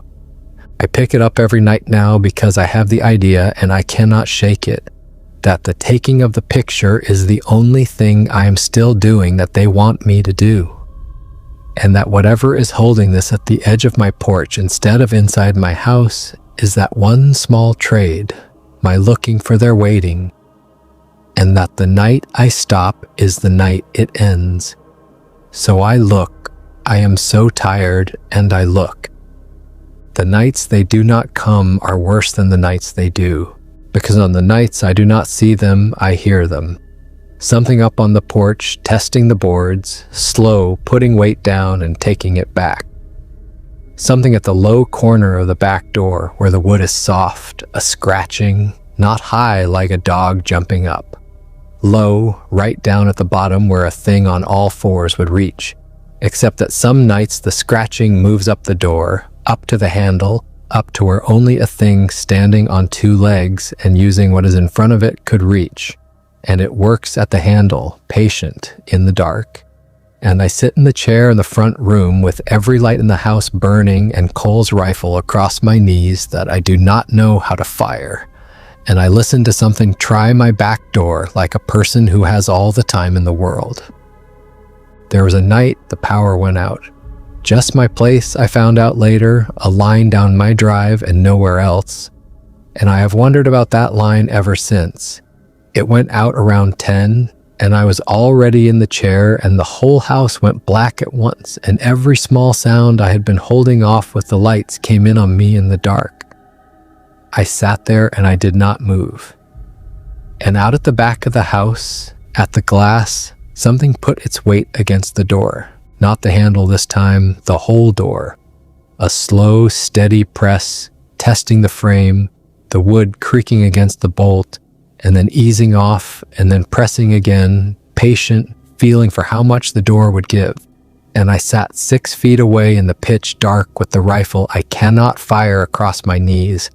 I pick it up every night now because I have the idea, and I cannot shake it, that the taking of the picture is the only thing I am still doing that they want me to do. And that whatever is holding this at the edge of my porch instead of inside my house is that one small trade, my looking for their waiting. and that the night I stop is the night it ends. So I look, I am so tired, and I look. The nights they do not come are worse than the nights they do, because on the nights I do not see them, I hear them. Something up on the porch, testing the boards, slow, putting weight down and taking it back. Something at the low corner of the back door where the wood is soft, a scratching, not high like a dog jumping up. Low, right down at the bottom where a thing on all fours would reach, except that some nights the scratching moves up the door, up to the handle, up to where only a thing standing on two legs and using what is in front of it could reach. And it works at the handle, patient, in the dark. And I sit in the chair in the front room with every light in the house burning and Cole's rifle across my knees that I do not know how to fire. And I listen to something try my back door like a person who has all the time in the world. There was a night the power went out. Just my place, I found out later, a line down my drive and nowhere else. And I have wondered about that line ever since. It went out around 10, and I was already in the chair, and the whole house went black at once, and every small sound I had been holding off with the lights came in on me in the dark. I sat there and I did not move. And out at the back of the house, at the glass, something put its weight against the door. Not the handle this time, the whole door. A slow, steady press, testing the frame, the wood creaking against the bolt, and then easing off, and then pressing again, patient, feeling for how much the door would give. And I sat 6 feet away in the pitch dark with the rifle I cannot fire across my knees,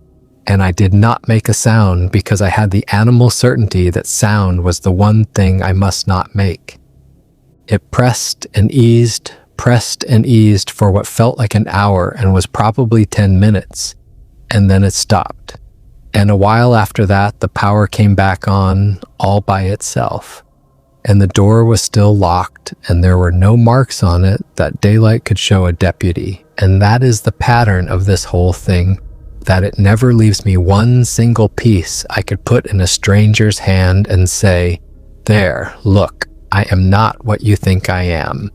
and I did not make a sound because I had the animal certainty that sound was the one thing I must not make. It pressed and eased for what felt like an hour and was probably 10 minutes, and then it stopped. And a while after that, the power came back on all by itself. And the door was still locked, and there were no marks on it that daylight could show a deputy. And that is the pattern of this whole thing, that it never leaves me one single piece I could put in a stranger's hand and say, "There, look, I am not what you think I am."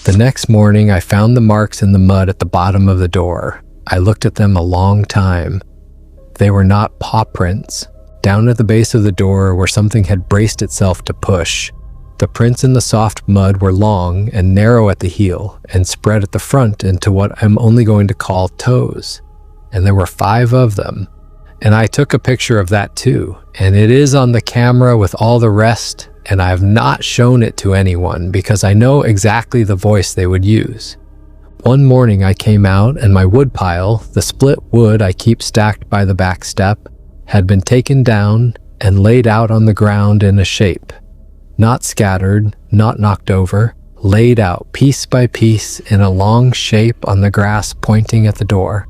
The next morning, I found the marks in the mud at the bottom of the door. I looked at them a long time. They were not paw prints. Down at the base of the door where something had braced itself to push. The prints in the soft mud were long and narrow at the heel and spread at the front into what I'm only going to call toes. And there were 5 of them. And I took a picture of that too. And it is on the camera with all the rest, and I have not shown it to anyone because I know exactly the voice they would use. One morning I came out and my wood pile, the split wood I keep stacked by the back step, had been taken down and laid out on the ground in a shape. Not scattered, not knocked over, laid out piece by piece in a long shape on the grass pointing at the door.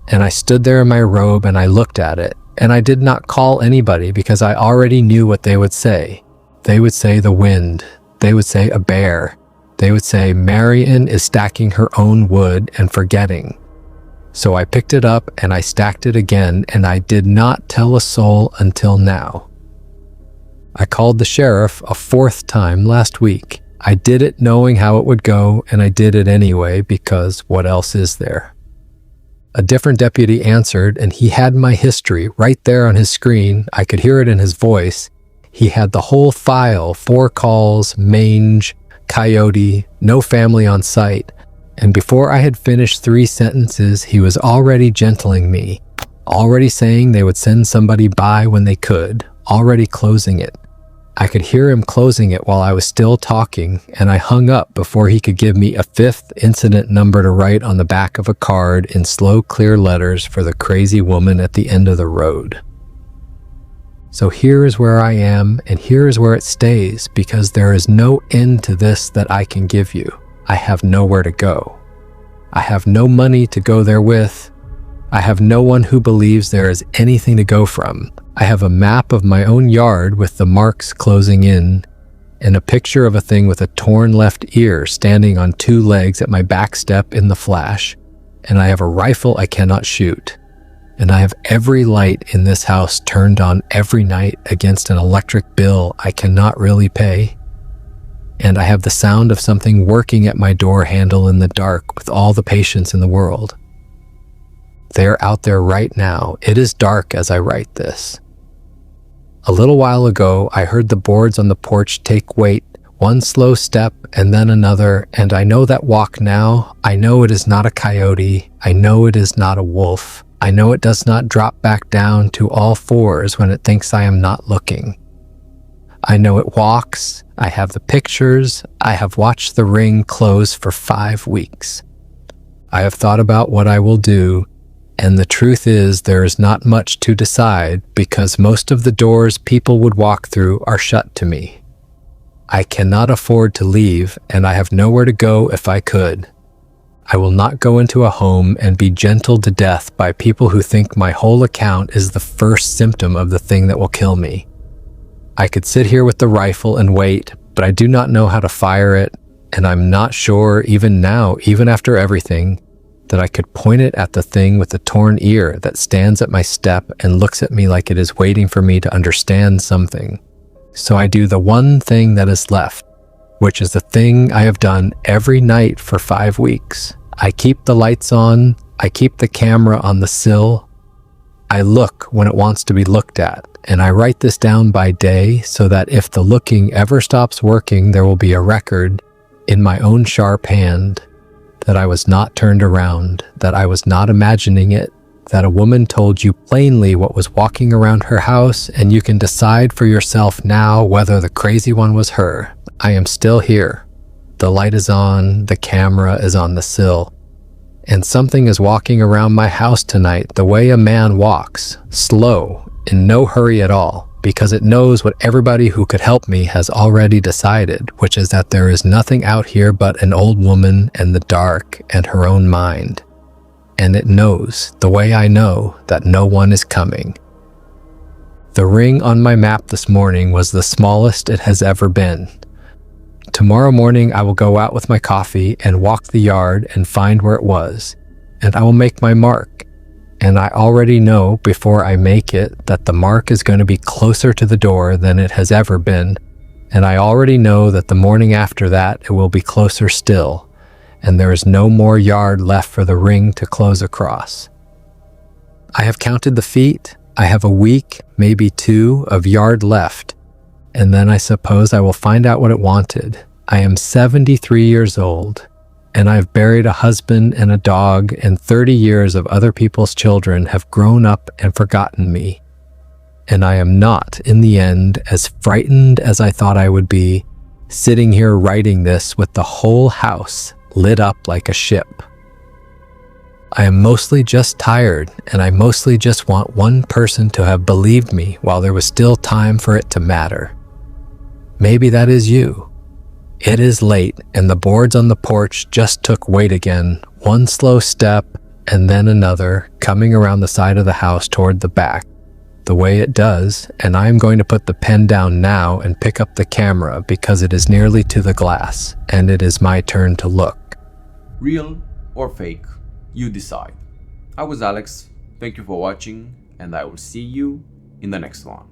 And I stood there in my robe and I looked at it, and I did not call anybody because I already knew what they would say. They would say the wind. They would say a bear. They would say Marion is stacking her own wood and forgetting. So I picked it up and I stacked it again, and I did not tell a soul until now. I called the sheriff a 4th time last week. I did it knowing how it would go, and I did it anyway because what else is there? A different deputy answered, and he had my history right there on his screen. I could hear it in his voice. He had the whole file, 4 calls, mange, coyote, no family on site, and before I had finished 3 sentences, he was already gentling me, already saying they would send somebody by when they could, already closing it. I could hear him closing it while I was still talking, and I hung up before he could give me a 5th incident number to write on the back of a card in slow, clear letters for the crazy woman at the end of the road. So here is where I am, and here is where it stays, because there is no end to this that I can give you. I have nowhere to go. I have no money to go there with. I have no one who believes there is anything to go from. I have a map of my own yard with the marks closing in, and a picture of a thing with a torn left ear standing on 2 legs at my back step in the flash, and I have a rifle I cannot shoot. and I have every light in this house turned on every night against an electric bill I cannot really pay. And I have the sound of something working at my door handle in the dark with all the patience in the world. They're out there right now. It is dark as I write this. A little while ago, I heard the boards on the porch take weight, one slow step and then another, and I know that walk now. I know it is not a coyote. I know it is not a wolf. I know it does not drop back down to all fours when it thinks I am not looking. I know it walks. I have the pictures. I have watched the ring close for 5 weeks. I have thought about what I will do, and the truth is there is not much to decide because most of the doors people would walk through are shut to me. I cannot afford to leave, and I have nowhere to go if I could. I will not go into a home and be gentled to death by people who think my whole account is the first symptom of the thing that will kill me. I could sit here with the rifle and wait, but I do not know how to fire it, and I'm not sure even now, even after everything, that I could point it at the thing with the torn ear that stands at my step and looks at me like it is waiting for me to understand something. So I do the one thing that is left, which is the thing I have done every night for 5 weeks. I keep the lights on, I keep the camera on the sill, I look when it wants to be looked at, and I write this down by day so that if the looking ever stops working, there will be a record in my own sharp hand that I was not turned around, that I was not imagining it, that a woman told you plainly what was walking around her house, and you can decide for yourself now whether the crazy one was her. I am still here. The light is on, the camera is on the sill, and something is walking around my house tonight the way a man walks, slow, in no hurry at all, because it knows what everybody who could help me has already decided, which is that there is nothing out here but an old woman and the dark and her own mind. And it knows, the way I know, that no one is coming. The ring on my map this morning was the smallest it has ever been. Tomorrow morning I will go out with my coffee and walk the yard and find where it was, and I will make my mark. And I already know before I make it that the mark is going to be closer to the door than it has ever been, and I already know that the morning after that it will be closer still, and there is no more yard left for the ring to close across. I have counted the feet. I have a week, maybe 2, of yard left, and then I suppose I will find out what it wanted. I am 73 years old. And I've buried a husband and a dog, and 30 years of other people's children have grown up and forgotten me. And I am not, in the end, as frightened as I thought I would be, sitting here writing this with the whole house lit up like a ship. I am mostly just tired, and I mostly just want one person to have believed me while there was still time for it to matter. Maybe that is you. It is late, and the boards on the porch just took weight again, one slow step, and then another, coming around the side of the house toward the back, the way it does, and I am going to put the pen down now and pick up the camera because it is nearly to the glass, and it is my turn to look. Real or fake, you decide. I was Alex, thank you for watching, and I will see you in the next one.